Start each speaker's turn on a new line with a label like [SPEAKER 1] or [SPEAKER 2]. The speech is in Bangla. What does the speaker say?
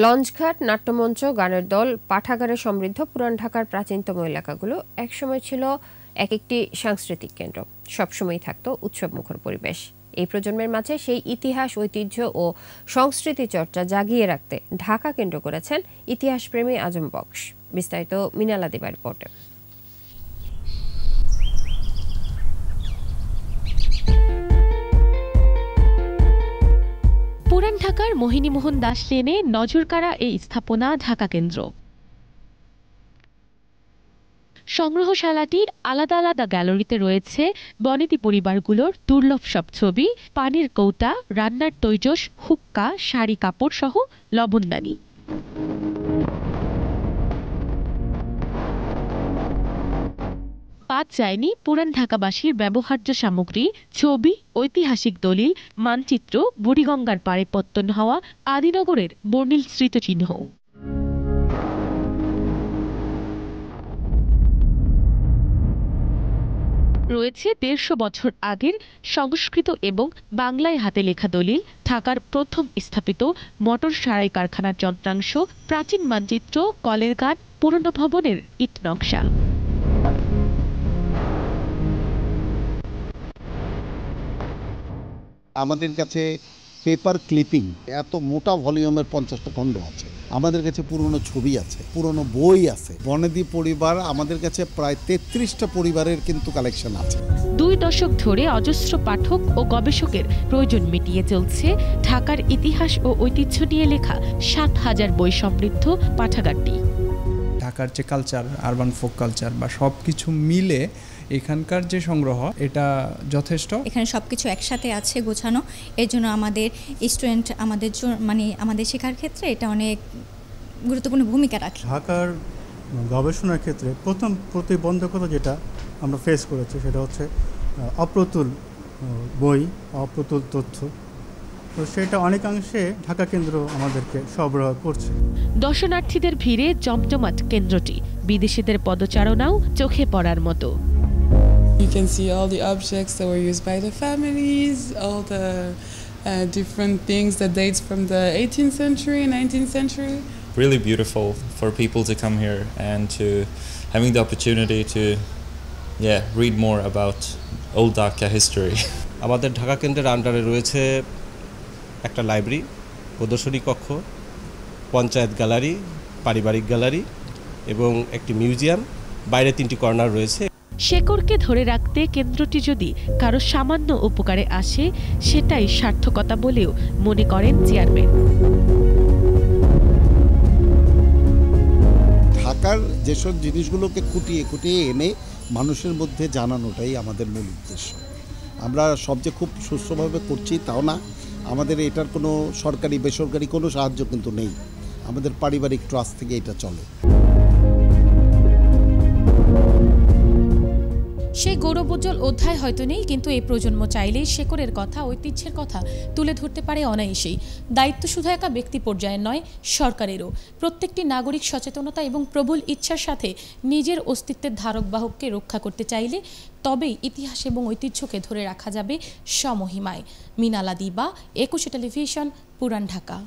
[SPEAKER 1] লঞ্চঘাট, নাট্যমঞ্চ, গানের দল, পাঠাগারে সমৃদ্ধ পুরান ঢাকার প্রাচীনতম এলাকাগুলো একসময় ছিল এক একটি সাংস্কৃতিক কেন্দ্র। সবসময়ই থাকতো উৎসবমুখর পরিবেশ। এই প্রজন্মের মাঝে সেই ইতিহাস, ঐতিহ্য ও সংস্কৃতি চর্চা জাগিয়ে রাখতে ঢাকা কেন্দ্র করেছেন ইতিহাসপ্রেমী আজম বক্স। বিস্তারিত মিনালা দিবার রিপোর্টে।
[SPEAKER 2] পুরান ঢাকার মোহিনীমোহন দাস লেনে নজরকাড়া এই স্থাপনা ঢাকা কেন্দ্র। সংগ্রহশালাটির আলাদা আলাদা গ্যালারিতে রয়েছে বনেদি পরিবারগুলোর দুর্লভ সব ছবি, পানির কৌটা, রান্নার তৈজস, হুক্কা, শাড়ি কাপড় সহ লবণদানি। বাদ যায়নি পুরান ঢাকাবাসীর ব্যবহার্য সামগ্রী, ছবি, ঐতিহাসিক দলিল, মানচিত্র, বুড়িগঙ্গার পাড়ে পত্তন হওয়া আদিনগরের বর্ণিল স্মৃতিচিহ্ন। রয়েছে ১৫০ বছর আগের সংস্কৃত এবং বাংলায় হাতে লেখা দলিল, ঢাকার প্রথম স্থাপিত মোটর সারাই কারখানার যন্ত্রাংশ, প্রাচীন মানচিত্র, কলের গান, পুরনো ভবনের ইট নকশা।
[SPEAKER 3] আমাদের কাছে পেপার ক্লিপিং এত মোটা ভলিউমের 50টা খণ্ড আছে। আমাদের কাছে পুরনো ছবি আছে, পুরনো বই আছে। বনেদি পরিবার আমাদের কাছে প্রায় 33টা পরিবারের কিন্তু কালেকশন আছে।
[SPEAKER 2] 2 দশক ধরে অজস্র পাঠক ও গবেষকের প্রয়োজন মিটিয়ে চলছে ঢাকার ইতিহাস ও ঐতিহ্য নিয়ে লেখা ৭,০০০ বই সমৃদ্ধ পাঠাগারটি।
[SPEAKER 4] ঢাকার যে কালচার, আরবান ফোক কালচার বা সব কিছু মিলে এখানকার যে সংগ্রহ, এটা যথেষ্ট।
[SPEAKER 5] এখানে সবকিছু একসাথে আছে, গোছানো। এর জন্য আমাদের স্টুডেন্ট আমাদের শেখার ক্ষেত্রে এটা অনেক গুরুত্বপূর্ণ ভূমিকা রাখে।
[SPEAKER 6] ঢাকার গবেষণার ক্ষেত্রে প্রথম প্রতিবন্ধকতা যেটা আমরা ফেস করেছি সেটা হচ্ছে অপ্রতুল বই, অপ্রতুল তথ্য। তো সেটা অনেকাংশে ঢাকা কেন্দ্র আমাদেরকে সরবরাহ করছে।
[SPEAKER 2] দর্শনার্থীদের ভিড়ে জমজমাট কেন্দ্রটি, বিদেশিদের পদচারণাও চোখে পড়ার মতো।
[SPEAKER 7] You can see all the objects that were used by the families, all the different things that dates from the 18th century, 19th century.
[SPEAKER 8] Really beautiful for people to come here and to having the opportunity to read more about old Dhaka history.
[SPEAKER 9] আমাদের ঢাকা কেন্দ্রের আন্ডারে রয়েছে একটা লাইব্রেরি, প্রদর্শনী কক্ষ, পঞ্চায়েত গ্যালারি, পারিবারিক গ্যালারি এবং একটি মিউজিয়াম। বাইরে 3টি কর্নার রয়েছে।
[SPEAKER 2] শেকড়কে ধরে রাখতে কেন্দ্রটি যদি কারো সামান্য উপকারে আসে, সেটাই সার্থকতা বলেও মনে করেন চেয়ারম্যান।
[SPEAKER 3] ঢাকার যেসব জিনিসগুলোকে খুঁটিয়ে খুঁটিয়ে এনে মানুষের মধ্যে জানানোটাই আমাদের মূল উদ্দেশ্য। আমরা সব যে খুব সুস্থভাবে করছি তাও না, আমাদের এটার কোনো সরকারি বেসরকারি কোনো সাহায্য কিন্তু নেই। আমাদের পারিবারিক ট্রাস্ট থেকে এটা চলে।
[SPEAKER 10] সেই গৌরবোজ্জ্বল অধ্যায় হয়তো নেই, কিন্তু এই প্রজন্ম চাইলেই শেকড়ের কথা, ঐতিহ্যের কথা তুলে ধরতে পারে অনায়াসেই। দায়িত্ব শুধু একা ব্যক্তি পর্যায়ে নয়, সরকারেরও। প্রত্যেকটি নাগরিক সচেতনতা এবং প্রবল ইচ্ছার সাথে নিজের অস্তিত্বের ধারক বাহককে রক্ষা করতে চাইলে তবেই ইতিহাস এবং ঐতিহ্যকে ধরে রাখা যাবে সমহিমায়। মিনালা দিবা, 21 টেলিভিশন, পুরান ঢাকা।